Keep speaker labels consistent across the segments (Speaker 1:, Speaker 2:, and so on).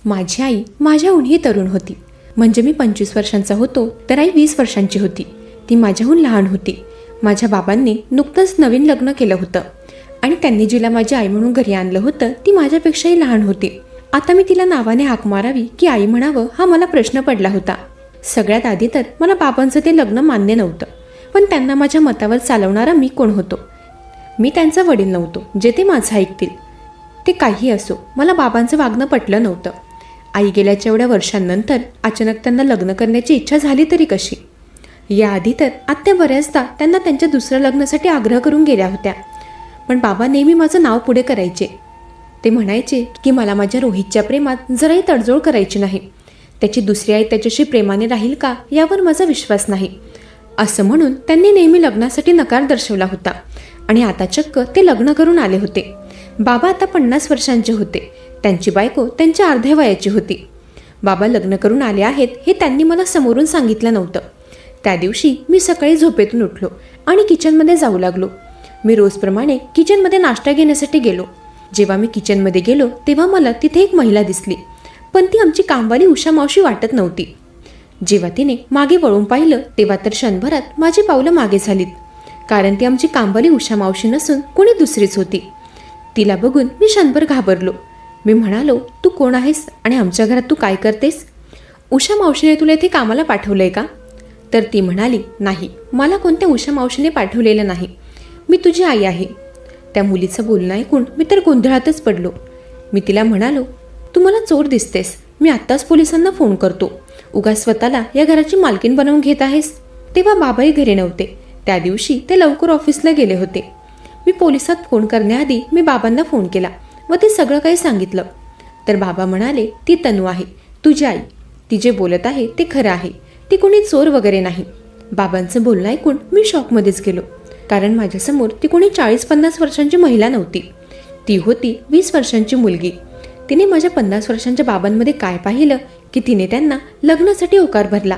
Speaker 1: माझी आई माझ्याहूनही तरुण होती. म्हणजे मी 25 वर्षांचा होतो तर आई 20 वर्षांची होती. ती माझ्याहून लहान होती. माझ्या बाबांनी नुकतंच नवीन लग्न केलं होतं आणि त्यांनी जिला माझी आई म्हणून घरी आणलं होतं ती माझ्यापेक्षाही लहान होती. आता मी तिला नावाने हाक मारावी की आई म्हणावं हा मला प्रश्न पडला होता. सगळ्यात आधी तर मला बाबांचं ते लग्न मान्य नव्हतं, पण त्यांना माझ्या मतावर चालवणारा मी कोण होतो? मी त्यांचा वडील नव्हतो जे ते माझं ऐकतील. ते काही असो, मला बाबांचं वागणं पटलं नव्हतं. आई गेल्याच्या एवढ्या वर्षांनंतर अचानक त्यांना लग्न करण्याची इच्छा झाली तरी कशी? याआधी तर आत्या बऱ्याचदा त्यांना त्यांच्या दुसऱ्या लग्नासाठी आग्रह करून गेल्या होत्या, पण बाबा नेहमी माझं नाव पुढे करायचे. ते म्हणायचे की मला माझ्या रोहितच्या प्रेमात जराही तडजोड करायची नाही. त्याची दुसरी आई त्याच्याशी प्रेमाने राहील का यावर माझा विश्वास नाही, असं म्हणून त्यांनी नेहमी लग्नासाठी नकार दर्शवला होता. आणि आता चक्क ते लग्न करून आले होते. बाबा आता 50 वर्षांचे होते. त्यांची बायको त्यांच्या अर्ध्या वयाची होती. बाबा लग्न करून आले आहेत हे त्यांनी मला समोरून सांगितलं नव्हतं. त्या दिवशी मी सकाळी झोपेतून उठलो आणि किचनमध्ये जाऊ लागलो. मी रोजप्रमाणे किचनमध्ये नाश्ता घेण्यासाठी गेलो. जेव्हा मी किचनमध्ये गेलो तेव्हा मला तिथे एक महिला दिसली, पण ती आमची कामवाली उषा मावशी वाटत नव्हती. जेव्हा तिने मागे वळून पाहिलं तेव्हा तर क्षणभरात माझी पावलं मागे झालीत, कारण ती आमची कामवाली उषा मावशी नसून कोणी दुसरीच होती. तिला बघून मी क्षणभर घाबरलो. मी म्हणालो, तू कोण आहेस आणि आमच्या घरात तू काय करतेस? उषा मावशीने तुला इथे कामाला पाठवलंय का? तर ती म्हणाली, नाही, मला कोणत्या उषा मावशीने पाठवलेलं नाही, मी तुझी आई आहे. त्या मुलीचं बोलणं ऐकून मी तर गोंधळातच पडलो. मी तिला म्हणालो, तू मला चोर दिसतेस, मी आत्ताच पोलिसांना फोन करतो. उगाच स्वतःला या घराची मालकीण बनवून घेत आहेस. तेव्हा बाबाही घरी नव्हते. त्या दिवशी ते लवकर ऑफिसला गेले होते. मी पोलिसात फोन करण्याआधी मी बाबांना फोन केला व ते सगळं काही सांगितलं. तर बाबा म्हणाले, ती तनू आहे, तुझी आई. ती जे बोलत आहे ते खरं आहे, ती कोणी चोर वगैरे नाही. बाबांचं बोलणं ऐकून मी शॉकमध्येच गेलो, कारण माझ्यासमोर ती कोणी 40-50 वर्षांची महिला नव्हती. ती होती 20 वर्षांची मुलगी. तिने माझ्या 50 वर्षांच्या बाबांमध्ये काय पाहिलं की तिने त्यांना लग्नासाठी होकार भरला.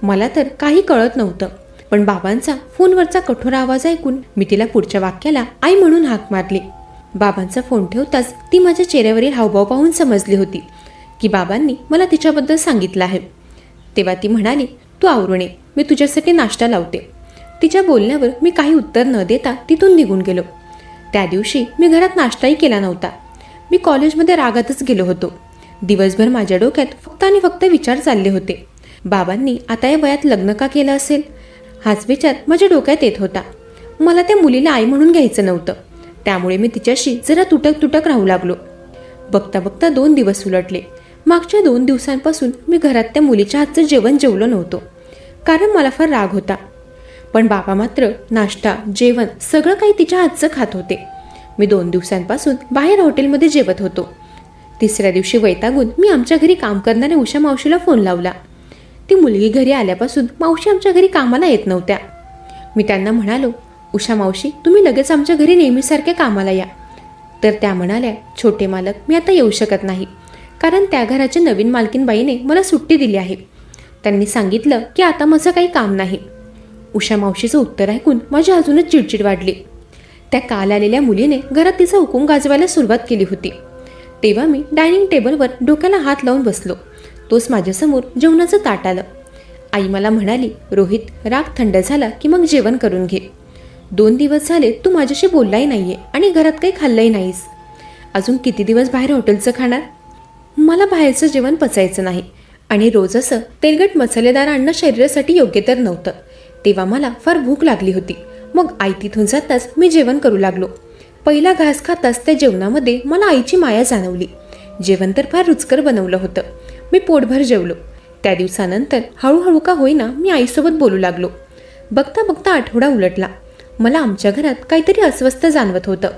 Speaker 1: मला तर काही कळत नव्हतं, पण बाबांचा फोनवरचा कठोर आवाज ऐकून मी तिला पुढच्या वाक्याला आई म्हणून हाक मारली. बाबांचा फोन ठेवताच ती माझ्या चेहऱ्यावरील हावभाव पाहून समजली होती की बाबांनी मला तिच्याबद्दल सांगितलं आहे. तेव्हा ती म्हणाली, तू आवरून ये, मी तुझ्यासाठी नाश्ता लावते. तिच्या बोलण्यावर मी काही उत्तर न देता तिथून निघून गेलो. त्या दिवशी मी घरात नाश्ताही केला नव्हता. मी कॉलेजमध्ये रागातच गेलो होतो. दिवसभर माझ्या डोक्यात फक्त आणि फक्त विचार चालले होते. बाबांनी आता या वयात लग्न का केलं असेल, हाच विचार माझ्या डोक्यात येत होता. मला त्या मुलीला आई म्हणून घ्यायचं नव्हतं, त्यामुळे मी तिच्याशी जरा तुटक राहू लागलो. बघता बघता 2 दिवस उलटले. मागच्या 2 दिवसांपासून मी घरात त्या मुलीच्या हातचं जेवण जेवलो नव्हतो, कारण मला फार राग होता. पण बाबा मात्र नाश्ता, जेवण सगळं काही तिच्या हातचं खात होते. मी 2 दिवसांपासून बाहेर हॉटेलमध्ये जेवत होतो. तिसऱ्या दिवशी वैतागून मी आमच्या घरी काम करणाऱ्या उषा मावशीला फोन लावला. ती मुलगी घरी आल्यापासून मावशी आमच्या घरी कामाला येत नव्हत्या. मी त्यांना म्हणालो, उषा मावशी, तुम्ही लगेच आमच्या घरी नेहमीसारख्या कामाला या. तर त्या म्हणाल्या, छोटे मालक, मी आता येऊ शकत नाही, कारण त्या घराच्या नवीन मालकीनबाईने मला सुट्टी दिली आहे. त्यांनी सांगितलं की आता माझं काही काम नाही. उषा मावशीचं उत्तर ऐकून माझी अजूनच चिडचिड वाढली. त्या काल आलेल्या मुलीने घरात तिचा हुकूम गाजवायला सुरुवात केली होती. तेव्हा मी डायनिंग टेबलवर डोक्याला हात लावून बसलो. तोच माझ्यासमोर जेवणाचं ताट आलं. आई मला म्हणाली, रोहित, राग थंड झाला की मग जेवण करून घे. 2 दिवस झाले तू माझ्याशी बोललाही नाहीये आणि घरात काही खाल्लंही नाहीस. अजून किती दिवस बाहेर हॉटेलचं खाणार? मला बाहेरचं जेवण पचायचं नाही आणि रोज असं तेलकट मसालेदार अन्न शरीरासाठी योग्य तर नव्हतं. तेव्हा मला फार भूक लागली होती. मग आई तिथून जाताच मी जेवण करू लागलो. पहिला घास खाताच त्या जेवणामध्ये मला आईची माया जाणवली. जेवण तर फार रुचकर बनवलं होतं. मी पोटभर जेवलो. त्या दिवसानंतर हळूहळू का होईना मी आईसोबत बोलू लागलो. बघता बघता आठवडा उलटला. मला आमच्या घरात काहीतरी अस्वस्थ जाणवत होतं.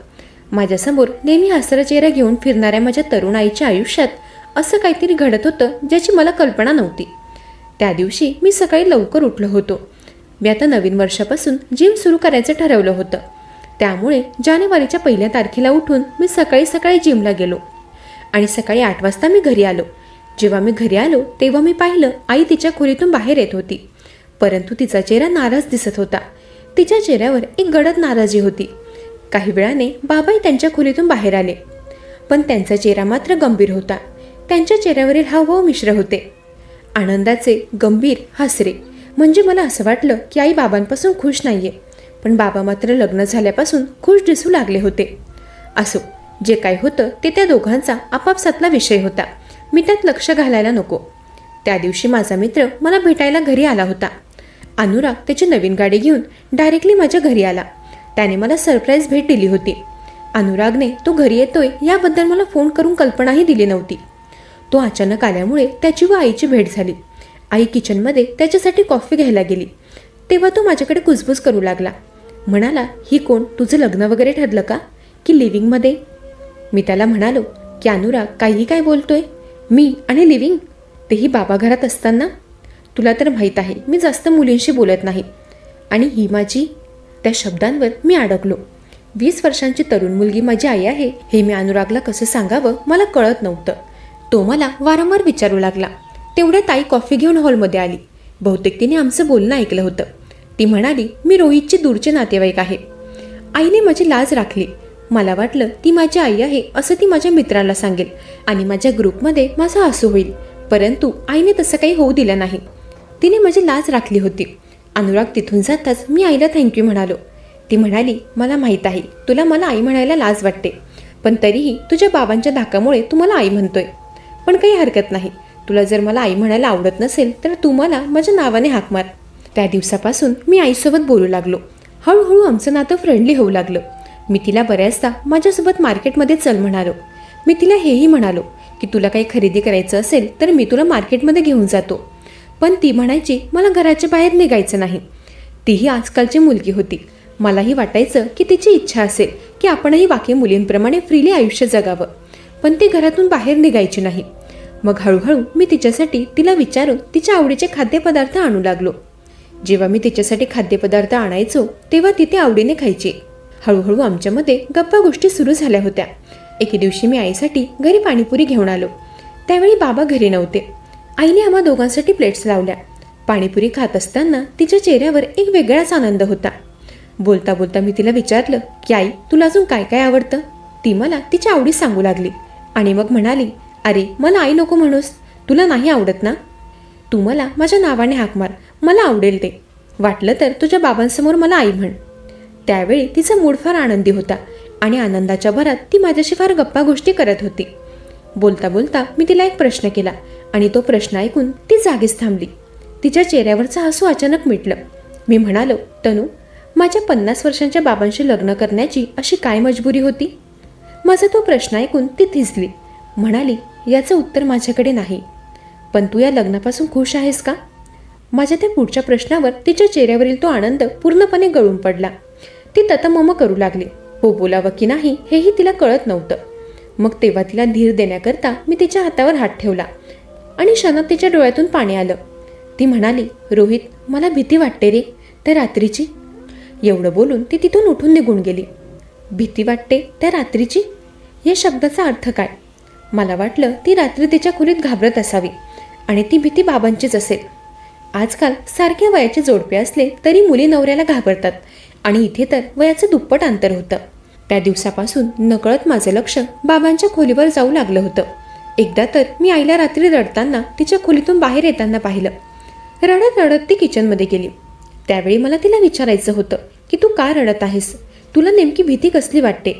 Speaker 1: माझ्यासमोर नेहमी हसरा चेहरा घेऊन फिरणाऱ्या माझ्या तरुण आईच्या आयुष्यात असं काहीतरी घडत होतं ज्याची मला कल्पना नव्हती. त्या दिवशी मी सकाळी लवकर उठलो होतो. मी आता नवीन वर्षापासून जिम सुरू करायचं ठरवलं होतं. त्यामुळे जानेवारीच्या 1 तारखेला उठून मी सकाळी सकाळी जिमला गेलो आणि सकाळी 8 वाजता मी घरी आलो. जेव्हा मी घरी आलो तेव्हा मी पाहिलं आई तिच्या खोलीतून बाहेर येत होती, परंतु तिचा चेहरा नाराज दिसत होता. तिच्या चेहऱ्यावर एक गडद नाराजी होती. काही वेळाने बाबाही त्यांच्या खोलीतून बाहेर आले, पण त्यांचा चेहरा मात्र गंभीर होता. त्यांच्या चेहऱ्यावरील हावभाव मिश्र होते, आनंदाचे, गंभीर, हसरे. म्हणजे मला असं वाटलं की आई बाबांपासून खुश नाहीये, पण बाबा मात्र लग्न झाल्यापासून खुश दिसू लागले होते. असो, जे काय होतं ते त्या दोघांचा आपापसातला विषय होता. मी त्यात लक्ष घालायला नको. त्या दिवशी माझा मित्र मला भेटायला घरी आला होता. अनुराग त्याची नवीन गाडी घेऊन डायरेक्टली माझ्या घरी आला. त्याने मला सरप्राईज भेट दिली होती. अनुरागने तो घरी येतोय याबद्दल मला फोन करून कल्पनाही दिली नव्हती. तो अचानक आल्यामुळे त्याची व आईची भेट झाली. आई किचनमध्ये त्याच्यासाठी कॉफी घ्यायला गेली तेव्हा तो माझ्याकडे कुजबूज करू लागला. म्हणाला, ही कोण? तुझं लग्न वगैरे ठरलं का की लिव्हिंगमध्ये? मी त्याला म्हणालो की अनुराग काहीही काय बोलतोय? मी आणि लिव्हिंग, तेही बाबा घरात असताना? तुला तर माहीत आहे मी जास्त मुलींशी बोलत नाही. आणि ही माझी. त्या शब्दांवर मी अडकलो. 20 वर्षांची तरुण मुलगी माझी आई आहे हे मी अनुरागला कसं सांगावं मला कळत नव्हतं. तो मला वारंवार विचारू लागला. तेवढ्यात आई कॉफी घेऊन हॉलमध्ये आली. बहुतेक तिने आमचं बोलणं ऐकलं होतं. ती म्हणाली, मी रोहितची दूरचे नातेवाईक आहे. आईने माझी लाज राखली. मला वाटलं ती माझी आई आहे असं ती माझ्या मित्राला सांगेल आणि माझ्या ग्रुपमध्ये माझं हसू होईल, परंतु आईने तसं काही होऊ दिलं नाही. तिने माझी लाज राखली होती. अनुराग तिथून जाताच मी आईला थँक्यू म्हणालो. ती म्हणाली, मला माहीत आहे तुला मला आई म्हणायला लाज वाटते, पण तरीही तुझ्या बाबांच्या धाकामुळे तू मला आई म्हणतोय. पण काही हरकत नाही, तुला जर मला आई म्हणायला आवडत नसेल तर तू मला माझ्या नावाने हाक मार. त्या दिवसापासून मी आईसोबत बोलू लागलो. हळूहळू आमचं नातं फ्रेंडली होऊ लागलं. मी तिला बऱ्याचदा माझ्यासोबत मार्केटमध्ये चल म्हणालो. मी तिला हेही म्हणालो की तुला काही खरेदी करायचं असेल तर मी तुला मार्केटमध्ये घेऊन जातो. पण ती म्हणायची मला घराच्या बाहेर निघायचं नाही. तीही आजकालची मुलगी होती. मलाही वाटायचं की तिची इच्छा असेल की आपणही बाकी मुलींप्रमाणे फ्रीली आयुष्य जगावं, पण ती घरातून बाहेर निघायची नाही. मग हळूहळू मी तिच्यासाठी तिला विचारून तिच्या आवडीचे खाद्यपदार्थ आणू लागलो. जेव्हा मी तिच्यासाठी खाद्यपदार्थ आणायचो तेव्हा ती ते आवडीने खायची. हळूहळू आमच्यामध्ये गप्पा गोष्टी सुरू झाल्या होत्या. एके दिवशी मी आईसाठी घरी पाणीपुरी घेऊन आलो. त्यावेळी बाबा घरी नव्हते. आईने आम्हा दोघांसाठी प्लेट्स लावल्या. पाणीपुरी खात असताना तिच्या चेहऱ्यावर एक वेगळाच आनंद होता. बोलता बोलता मी तिला विचारलं की आई, तुला अजून काय काय आवडतं? ती मला तिच्या आवडी सांगू लागली आणि मग म्हणाली, अरे मला आई नको म्हणूस, तुला नाही आवडत ना? तू मला माझ्या नावाने हाक मार, मला आवडेल ते. वाटलं तर तुझ्या बाबांसमोर मला आई म्हण. त्यावेळी तिचा मूड फार आनंदी होता आणि आनंदाच्या भरात ती माझ्याशी फार गप्पा गोष्टी करत होती. बोलता बोलता मी तिला एक प्रश्न केला आणि तो प्रश्न ऐकून ती जागीच थांबली. तिच्या चेहऱ्यावरचं हसू अचानक मिटलं. मी म्हणालो, तनू, माझ्या 50 वर्षांच्या बाबांशी लग्न करण्याची अशी काय मजबुरी होती? माझा तो प्रश्न ऐकून ती थिजली. म्हणाली, याचं उत्तर माझ्याकडे नाही, पण तू या लग्नापासून खुश आहेस का? माझ्या त्या पुढच्या प्रश्नावर तिच्या चेहऱ्यावरील तो आनंद पूर्णपणे गळून पडला. ती ततमम करू लागली. हो बोलावं की नाही हेही तिला कळत नव्हतं. मग तेव्हा तिला धीर देण्याकरता मी तिच्या हातावर हात ठेवला आणि क्षणात तिच्या डोळ्यातून पाणी आलं. ती म्हणाली, रोहित, मला भीती वाटते रे, त्या रात्रीची. एवढं बोलून ती तिथून उठून निघून गेली. भीती वाटते त्या रात्रीची? या शब्दाचा अर्थ काय? मला वाटलं ती रात्री तिच्या खोलीत घाबरत असावी आणि ती भीती बाबांचीच असेल. आजकाल सारख्या वयाचे जोडपे असले तरी मुली नवऱ्याला घाबरतात आणि इथे तर वयाचं दुप्पट अंतर होतं. त्या दिवसापासून नकळत माझं लक्ष बाबांच्या खोलीवर जाऊ लागलं होतं. एकदा तर मी आईला रात्री रडताना तिच्या खोलीतून बाहेर येताना पाहिलं. रडत रडत ती किचनमध्ये गेली. त्यावेळी मला तिला विचारायचं होतं की तू का रडत आहेस? तुला नेमकी भीती कसली वाटते?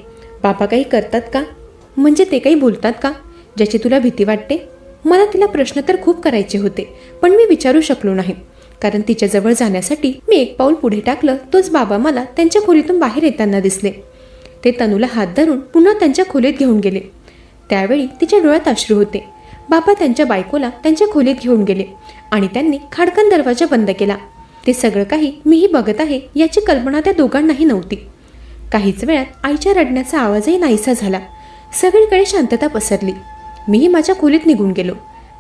Speaker 1: बाबा काही करतात का? म्हणजे ते काही बोलतात का ज्याची तुला भीती वाटते? मला तिला प्रश्न तर खूप करायचे होते, पण मी विचारू शकलो नाही, कारण तिच्याजवळ जाण्यासाठी मी एक पाऊल पुढे टाकलं तोच बाबा मला त्यांच्या खोलीतून बाहेर येताना दिसले. ते तनूला हात धरून पुन्हा त्यांच्या खोलीत घेऊन गेले. त्यावेळी तिच्या डोळ्यात अश्रू होते. बाबा त्यांच्या बायकोला त्यांच्या खोलीत घेऊन गेले आणि त्यांनी खाडकन दरवाजा बंद केला. ते सगळं काही मीही बघत आहे याची कल्पना त्या दोघांनाही नव्हती. काहीच वेळात आईच्या रडण्याचा आवाजही नाहीसा झाला. सगळीकडे शांतता पसरली. मीही माझ्या खोलीत निघून गेलो.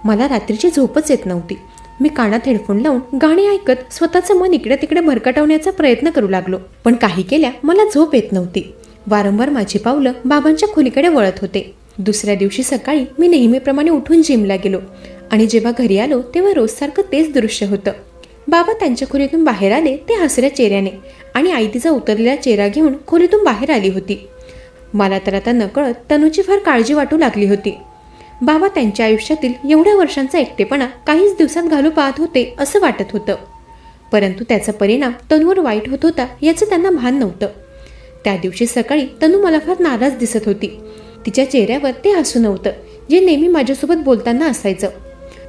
Speaker 1: मला रात्रीची झोपच येत नव्हती. मी कानात हेडफोन लावून गाणी ऐकत स्वतःचं मन इकडे तिकडे भरकटवण्याचा प्रयत्न करू लागलो, पण काही केल्या मला झोप येत नव्हती. वारंवार माझी पावलं बाबांच्या खोलीकडे वळत होते. दुसऱ्या दिवशी सकाळी मी नेहमीप्रमाणे उठून जिमला गेलो आणि जेव्हा घरी आलो तेव्हा रोजसारखं तेच दृश्य होतं. बाबा त्यांच्या खोलीतून बाहेर आले ते हसऱ्या चेहऱ्याने आणि आई तिचा उतरलेला चेहरा घेऊन खोलीतून बाहेर आली होती. मला तर आता नकळत तनूची फार काळजी वाटू लागली होती. बाबा त्यांच्या आयुष्यातील एवढ्या वर्षांचा एकटेपणा काहीच दिवसात घालू पाहत होते असं वाटत होतं. परंतु त्याचा परिणाम तनूवर वाईट होत होता याचं त्यांना भान नव्हतं. त्या दिवशी सकाळी तनू मला फार नाराज दिसत होती. तिच्या चेहऱ्यावर ते हसू नव्हतं जे नेहमी माझ्यासोबत बोलताना असायचं.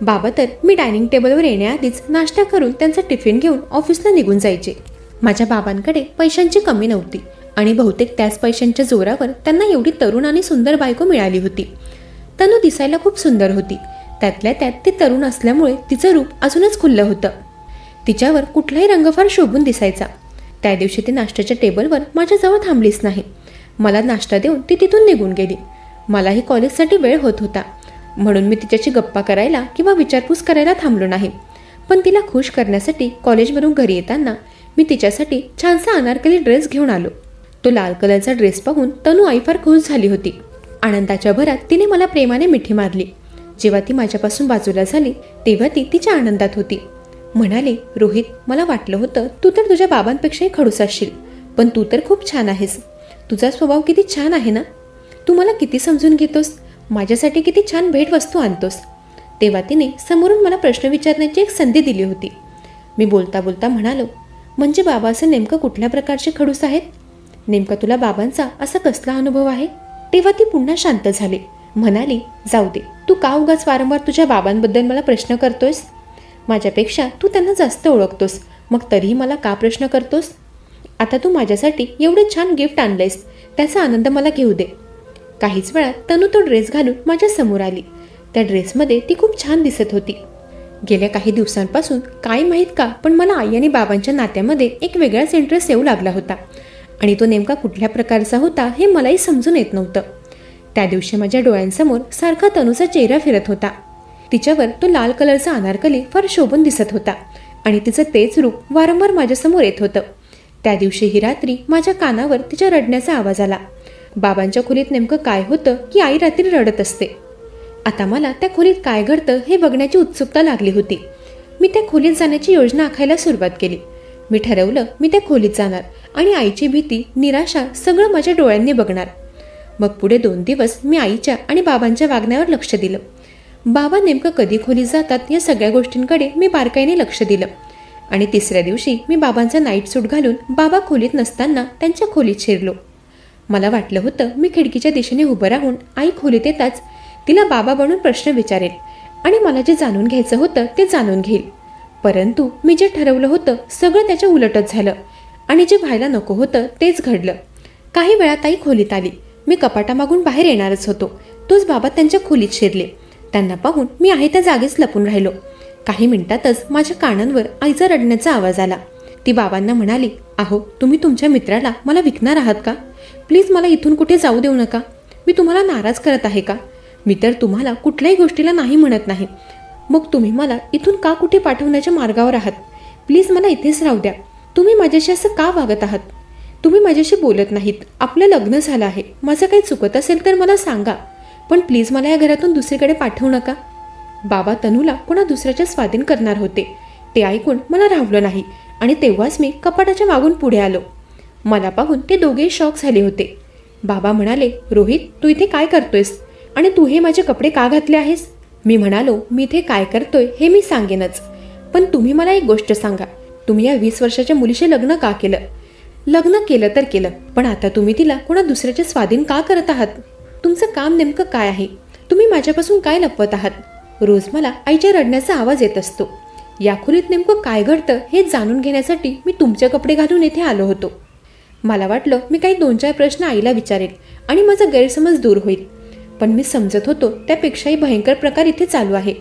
Speaker 1: बाबा तर मी डायनिंग टेबलवर येण्याआधीच नाश्ता करून त्यांचा टिफिन घेऊन ऑफिसला निघून जायचे. माझ्या बाबांकडे पैशांची कमी नव्हती आणि बहुतेक त्याच पैशांच्या जोरावर त्यांना एवढी तरुण आणि सुंदर बायको मिळाली होती. तनू दिसायला खूप सुंदर होती. त्यातल्या त्यात ती तरुण असल्यामुळे तिचं रूप अजूनच खुल्लं होतं. तिच्यावर कुठलाही रंग फार शोभून दिसायचा. त्या दिवशी ती नाश्त्याच्या टेबलवर माझ्याजवळ थांबलीच नाही. मला नाश्ता देऊन ती तिथून निघून गेली. मलाही कॉलेजसाठी वेळ होत होता म्हणून मी तिच्याशी गप्पा करायला किंवा विचारपूस करायला थांबलो नाही. पण तिला खुश करण्यासाठी कॉलेजवरून घरी येताना मी तिच्यासाठी छानसा अनारकली ड्रेस घेऊन आलो. तो लाल कलरचा ड्रेस पाहून तनू आई फार खुश झाली होती. आनंदाच्या भरात तिने मला प्रेमाने मिठी मारली. जेव्हा ती माझ्यापासून बाजूला झाली तेव्हा ती तिच्या आनंदात होती. म्हणाले, रोहित, मला वाटलं होतं तू तर तुझ्या बाबांपेक्षाही खडूस असशील, पण तू तर खूप छान आहेस. तुझा स्वभाव किती छान आहे ना. तू मला किती समजून घेतोस, माझ्यासाठी किती छान भेटवस्तू आणतोस. तेव्हा तिने समोरून मला प्रश्न विचारण्याची एक संधी दिली होती. मी बोलता बोलता म्हणालो, म्हणजे बाबा असं नेमकं कुठल्या प्रकारचे खडूस आहेत? नेमका तुला बाबांचा असा कसला अनुभव आहे? तेव्हा ती पुन्हा शांत झाली. म्हणाली, जाऊ दे, तू का उगाच वारंवार तुझ्या बाबांबद्दल मला प्रश्न करतोयस? माझ्यापेक्षा तू त्यांना जास्त ओळखतोस, मग तरीही मला का प्रश्न करतोस? आता तू माझ्यासाठी एवढं छान गिफ्ट आणलंयस, त्याचा आनंद मला घेऊ दे. काहीच वेळात तनू तो ड्रेस घालून माझ्या समोर आली. त्या ड्रेसमध्ये ती खूप छान दिसत होती. गेल्या काही दिवसांपासून काय माहीत का, पण मला आई आणि बाबांच्या नात्यामध्ये एक वेगळाच इंटरेस्ट येऊ लागला होता आणि तो नेमका कुठल्या प्रकारचा होता हे मलाही समजून येत नव्हतं. त्या दिवशी माझ्या डोळ्यांसमोर सारखा तनूचा चेहरा फिरत होता. तिच्यावर तो लाल कलरचा अनारकली फार शोभून दिसत होता आणि तिचं तेच रूप वारंवार माझ्यासमोर येत होतं. त्या दिवशी ही रात्री माझ्या कानावर तिच्या रडण्याचा आवाज आला. बाबांच्या खोलीत नेमकं काय होतं की आई रात्री रडत असते? आता मला त्या खोलीत काय घडतं हे बघण्याची उत्सुकता लागली होती. मी त्या खोलीत जाण्याची योजना आखायला सुरुवात केली. मी ठरवलं मी त्या खोलीत जाणार आणि आईची भीती, निराशा सगळं माझ्या डोळ्यांनी बघणार. मग पुढे 2 दिवस मी आईच्या आणि बाबांच्या वागण्यावर लक्ष दिलं. बाबा नेमकं कधी खोलीत जातात या सगळ्या गोष्टींकडे मी बारकाईने लक्ष दिलं आणि 3ऱ्या दिवशी मी बाबांचा नाईट सूट घालून बाबा खोलीत नसताना त्यांच्या खोलीत शिरलो. मला वाटलं होतं मी खिडकीच्या दिशेने उभं राहून आई खोलीत येताच तिला बाबा बनून प्रश्न विचारेल आणि मला जे जाणून घ्यायचं होतं ते जाणून घेईल. परंतु मी जे ठरवलं होतं सगळं त्याच्या उलटच झालं आणि जे व्हायला नको होतं तेच घडलं. काही वेळात आई खोलीत आली. मी कपाटामागून बाहेर येणारच होतो, तोच बाबा त्यांच्या खोलीत शिरले. त्यांना पाहून मी आहे त्या जागेच लपून राहिलो. काही मिनिटातच माझ्या कानांवर आईचा रडण्याचा आवाज आला. ती बाबांना म्हणाली, अहो, तुम्ही तुमच्या मित्राला मला विकणार आहात का? प्लीज मला इथून कुठे जाऊ देऊ नका. मी तुम्हाला नाराज करत आहे का? मी तर तुम्हाला कुठल्याही गोष्टीला नाही म्हणत नाही. मग तुम्ही मला इथून का कुठे पाठवण्याच्या मार्गावर आहात? प्लीज मला इथेच राहू द्या. तुम्ही माझ्याशी असं का वागत आहात? तुम्ही माझ्याशी बोलत नाहीत. आपलं लग्न झालं आहे. माझं काही चुकत असेल तर मला सांगा, पण प्लीज मला या घरातून दुसरीकडे पाठवू नका. बाबा तनूला कोणा दुसऱ्याच्या स्वाधीन करणार होते. ते ऐकून मला राहवलं नाही आणि तेव्हाच मी कपाटाच्या मागून पुढे आलो. मला पाहून ते दोघेही शॉक झाले होते. बाबा म्हणाले, रोहित, तू इथे काय करतोयस आणि तू हे माझे कपडे का घातले आहेस? मी म्हणालो, मी इथे काय करतोय हे मी सांगेनच, पण तुम्ही मला एक गोष्ट सांगा. तुम्ही या 20 वर्षाच्या मुलीशी लग्न का केलं? लग्न केलं तर केलं, पण आता तुम्ही तिला कोणा दुसऱ्याचे स्वाधीन का करत आहात? तुमचं काम नेमकं काय आहे? तुम्ही माझ्यापासून काय लपवत आहात? रोज मला आईच्या रडण्याचा आवाज येत असतो. या खोलीत नेमकं काय घडतं हे जाणून घेण्यासाठी मी तुमचे कपडे घालून येथे आलो होतो. मला वाटलं मी काही 2-4 प्रश्न आईला विचारेल आणि माझा गैरसमज दूर होईल, पण मी समजत होतो त्यापेक्षाही भयंकर प्रकार इथे चालू आहे.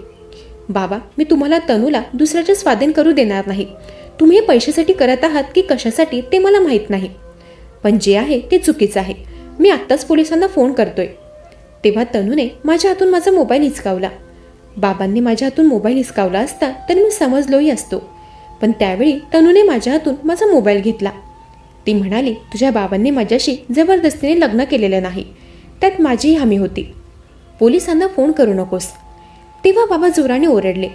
Speaker 1: बाबा, मी तुम्हाला तनूला दुसऱ्याचे स्वाधीन करू देणार नाही. तुम्ही हे पैशासाठी करत आहात की कशासाठी ते मला माहीत नाही, पण जे आहे ते चुकीचं आहे. मी आत्ताच पोलिसांना फोन करतोय. तेव्हा तनूने माझ्या हातून माझा मोबाईल हिसकावला. बाबांनी माझ्या हातून मोबाईल हिसकावला असता तर मी समजलोही असतो, पण त्यावेळी तनूने माझ्या हातून माझा मोबाईल घेतला. ती म्हणाली, तुझ्या बाबांनी माझ्याशी जबरदस्तीने लग्न केलेलं नाही, त्यात माझीही हमी होती. पोलिसांना फोन करू नकोस. तेव्हा बाबा जोराने ओरडले.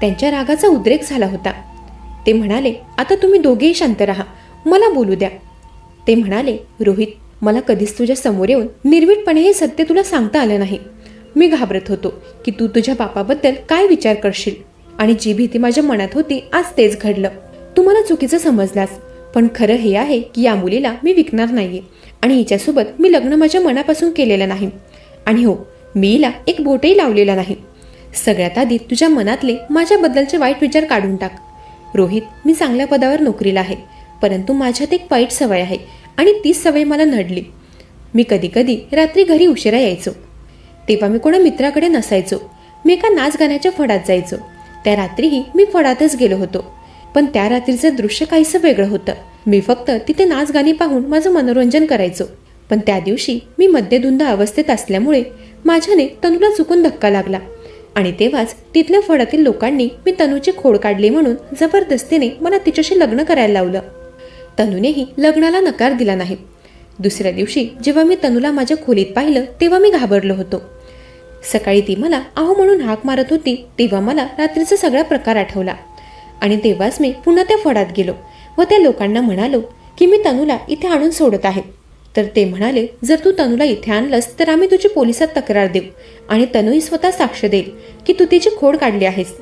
Speaker 1: त्यांच्या रागाचा उद्रेक झाला होता. ते म्हणाले, आता तुम्ही दोघेही शांत राहा, मला बोलू द्या. ते म्हणाले, रोहित, मला कधीच तुझ्या समोर येऊन निर्भीडपणे हे सत्य तुला सांगता आलं नाही. मी घाबरत होतो की तू तुझ्या बापाबद्दल काय विचार करशील, आणि जी भीती माझ्या मनात होती आज तेच घडलं. तू मला चुकीचं समजलास, पण खरं हे आहे की या मुलीला मी विकणार नाहीये आणि हिच्यासोबत मी लग्न माझ्या मनापासून केलेलं नाही. आणि हो, मी हिला एक बोटही लावलेला नाही. सगळ्यात आधी तुझ्या मनातले माझ्याबद्दलचे वाईट विचार काढून टाक. रोहित, मी चांगल्या पदावर नोकरीला आहे, परंतु माझ्यात एक वाईट सवय आहे आणि तीच सवय मला नडली. मी कधी कधी रात्री घरी उशिरा यायचो. तेव्हा मी कोणा मित्राकडे नसायचो. मी एका नाच गाण्याच्या फडात जायचो. त्या रात्रीही मी फडातच गेलो होतो, पण त्या रात्रीचं दृश्य काहीसं वेगळं होतं. मी फक्त तिथे नाच गाणी पाहून माझं मनोरंजन करायचो. पण त्या दिवशी मी मद्यधुंद अवस्थेत असल्यामुळे माझ्याने तनूला चुकून धक्का लागला आणि तेव्हाच तिथल्या फडातील लोकांनी मी तनूची खोड काढली म्हणून जबरदस्तीने मला तिच्याशी लग्न करायला लावलं. तनूनेही लग्नाला नकार दिला नाही. दुसऱ्या दिवशी जेव्हा मी तनूला माझ्या खोलीत पाहिलं तेव्हा मी घाबरलो होतो. सकाळी ती मला आहो म्हणून हाक मारत होती तेव्हा मला रात्रीचा सगळा प्रकार आठवला आणि तेव्हाच मी पुन्हा त्या फडात गेलो व त्या लोकांना म्हणालो की मी तनूला इथे आणून सोडत आहे. तर ते म्हणाले, जर तू तनूला इथे आणलंस तर आम्ही तुझी पोलिसात तक्रार देऊ आणि तनूही स्वतः साक्ष देईल की तू तिची खोड काढली आहेस.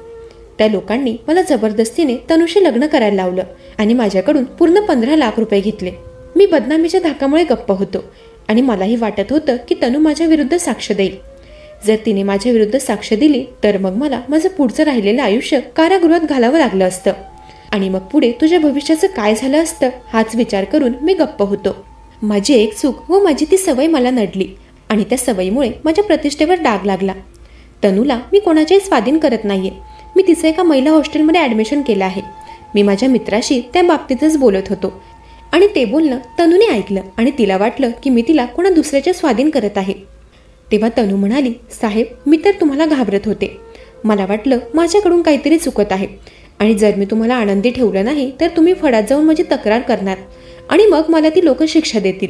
Speaker 1: त्या लोकांनी मला जबरदस्तीने तनूशी लग्न करायला लावलं आणि माझ्याकडून पूर्ण 15 लाख रुपये घेतले. मी बदनामीच्या धाकामुळे गप्प होतो आणि मलाही वाटत होतं की तनू माझ्या विरुद्ध साक्ष देईल. जर तिने माझ्या विरुद्ध साक्ष दिली तर मग मला माझं पुढचं राहिलेलं आयुष्य कारागृहात घालावं लागलं असतं आणि मग पुढे तुझ्या भविष्याचं काय झालं असतं हाच विचार करून मी गप्प होतो. माझी एक चूक व माझी ती सवय मला नडली आणि त्या सवयीमुळे माझ्या प्रतिष्ठेवर डाग लागला. तनूला मी कोणाच्याही स्वाधीन करत नाहीये. मी तिचं एका महिला हॉस्टेलमध्ये ॲडमिशन केलं आहे. मी माझ्या मित्राशी त्या बाबतीतच बोलत होतो आणि ते बोलणं तनूने ऐकलं आणि तिला वाटलं की मी तिला कोणा दुसऱ्याच्या स्वाधीन करत आहे. तेव्हा तनू म्हणाली, साहेब, मी तर तुम्हाला घाबरत होते. मला वाटलं माझ्याकडून काहीतरी चुकत आहे आणि जर मी तुम्हाला आनंदी ठेवलं नाही तर तुम्ही फडात जाऊन माझी तक्रार करणार आणि मग मला ती लोक शिक्षा देतील.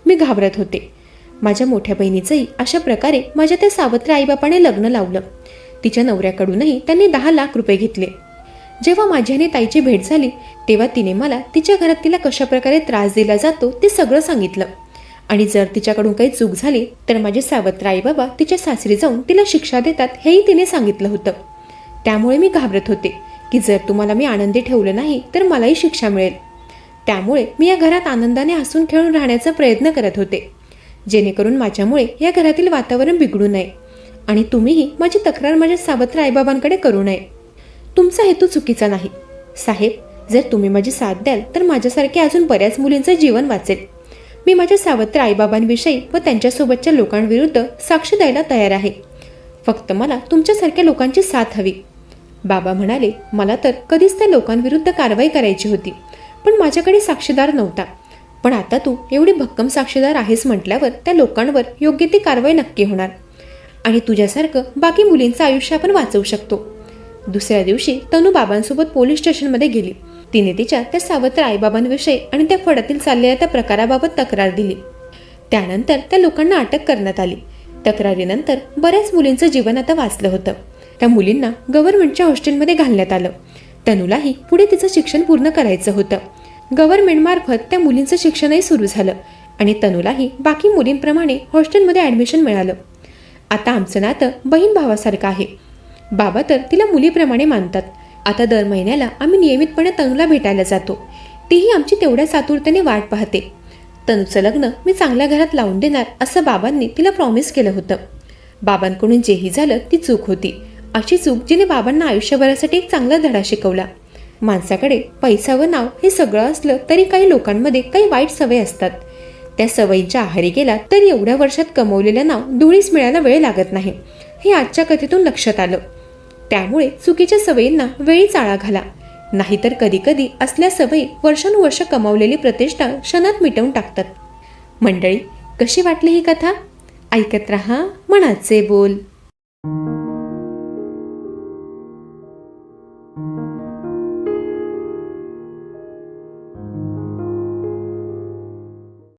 Speaker 1: मी घाबरत होते. माझ्या मोठ्या बहिणीचंही अशा प्रकारे माझ्या त्या सावत्र आईबापाने लग्न लावलं. तिच्या नवऱ्याकडूनही त्यांनी 10 लाख रुपये घेतले. जेव्हा माझी आणि ताईची भेट झाली तेव्हा तिने मला तिच्या घरात तिला कशा प्रकारे त्रास दिला जातो ते सगळं सांगितलं आणि जर तिच्याकडून काही चूक झाली तर माझे सावत्र आई बाबा तिच्या सासरी जाऊन तिला शिक्षा देतात हेही तिने सांगितलं होतं. त्यामुळे मी घाबरत होते की जर तुम्हाला मी आनंदी ठेवलं नाही तर मलाही शिक्षा मिळेल. त्यामुळे मी या घरात आनंदाने हसून खेळून राहण्याचा प्रयत्न करत होते, जेणेकरून माझ्यामुळे या घरातील वातावरण बिघडू नये आणि तुम्हीही माझी तक्रार माझ्या सावत्र आईबाबांकडे करू नये. तुमचा हेतू चुकीचा नाही. साहेब, जर तुम्ही माझी साथ द्याल तर माझ्यासारख्या अजून बऱ्याच मुलींचं जीवन वाचेल. मी माझ्या सावत्र आईबाबांविषयी व त्यांच्यासोबतच्या लोकांविरुद्ध साक्ष द्यायला तयार आहे. फक्त मला तुमच्यासारख्या लोकांची साथ हवी. बाबा म्हणाले, मला तर कधीच त्या लोकांविरुद्ध कारवाई करायची होती, पण माझ्याकडे साक्षीदार नव्हता. पण आता तू एवढी भक्कम साक्षीदार आहेस म्हटल्यावर त्या लोकांवर योग्य ती कारवाई नक्की होणार आणि तुझ्यासारखं बाकी मुलींचं आयुष्य आपण वाचवू शकतो. दुसऱ्या दिवशी तनू बाबांसोबत पोलीस स्टेशनमध्ये गेली. तिने तिच्या त्या सावत्र आईबाबांविषयी आणि त्या फडातील चाललेल्या त्या प्रकाराबाबत तक्रार दिली. त्यानंतर त्या लोकांना अटक करण्यात आली. तक्रारीनंतर बऱ्याच मुलींचं जीवन आता वाचलं होतं. त्या मुलींना गव्हर्नमेंटच्या हॉस्टेलमध्ये घालण्यात आलं. तनूलाही पुढे तिचं शिक्षण पूर्ण करायचं होतं. गव्हर्नमेंटमार्फत त्या मुलींचं शिक्षणही सुरू झालं आणि तनूलाही बाकी मुलींप्रमाणे हॉस्टेलमध्ये ॲडमिशन मिळालं. आता आमचं नातं बहीण भावासारखं आहे. बाबा तर तिला मुलीप्रमाणे मानतात. आता दर महिन्याला आम्ही नियमितपणे तनूला भेटायला जातो. तीही आमची तेवढ्याच आतुरतेने वाट पाहते. तनूचं लग्न मी चांगल्या घरात लावून देणार असं बाबांनी तिला प्रॉमिस केलं होतं. बाबांकडून जेही झालं ती चूक होती. अशी चूक जिने बाबांना आयुष्यभरासाठी एक चांगला धडा शिकवला. माणसाकडे पैसा व नाव हे सगळं असलं तरी काही लोकांमध्ये काही वाईट सवय असतात. त्या सवयींच्या आहारी गेला तर एवढ्या वर्षात कमवलेलं नाव धुळीस मिळायला वेळ लागत नाही, हे आजच्या कथेतून लक्षात आलं. त्यामुळे चुकीच्या सवयींना वेळीच आळा घाला, नाहीतर कधी कधी असल्या सवयी वर्षानुवर्ष कमावलेली प्रतिष्ठा क्षणात मिटवून टाकतात. मंडळी, कशी वाटली ही कथा? ऐकत रहा मनाचे बोल.